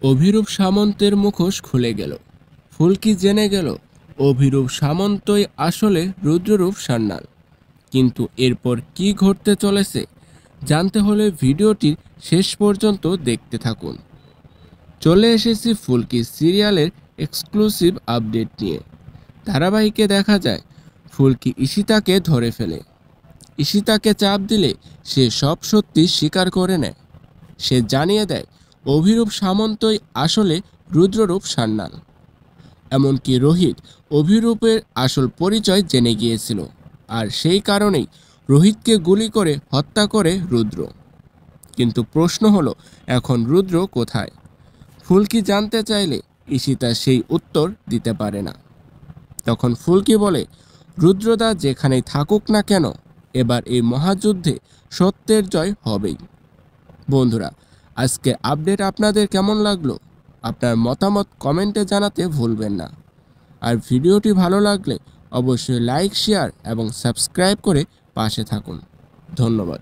অভিরূপ সামন্তের মুখোশ খুলে গেল। ফুলকি জেনে গেল অভিরূপ সামন্তই আসলে রুদ্ররূপ সান্যাল। কিন্তু এরপর কি ঘটতে চলেছে জানতে হলে ভিডিওটির শেষ পর্যন্ত দেখতে থাকুন। চলে এসেছি ফুলকি সিরিয়ালের এক্সক্লুসিভ আপডেট নিয়ে। ধারাবাহিকে দেখা যায় ফুলকি ঈশিতাকে ধরে ফেলে। ঈশিতাকে চাপ দিলে সে সব সত্যি স্বীকার করে নেয়। সে জানিয়ে দেয় অভিরূপ সামন্তই আসলে রুদ্ররূপ সান্যাল। এমনকি রোহিত অভিরূপের আসল পরিচয় জেনে গিয়েছিল, আর সেই কারণেই রোহিতকে গুলি করে হত্যা করে রুদ্র। কিন্তু প্রশ্ন হলো, এখন রুদ্র কোথায়? ফুলকি জানতে চাইলে ঈশিতা সেই উত্তর দিতে পারে না। তখন ফুলকি বলে, রুদ্রদা যেখানেই থাকুক না কেন, এবার এই মহাযুদ্ধে সত্যের জয় হবেই। বন্ধুরা, আজকের আপডেট আপনাদের কেমন লাগলো? আপনার মতামত কমেন্টে জানাতে ভুলবেন না। আর ভিডিওটি ভালো লাগলে অবশ্যই লাইক, শেয়ার এবং সাবস্ক্রাইব করে পাশে থাকুন। ধন্যবাদ।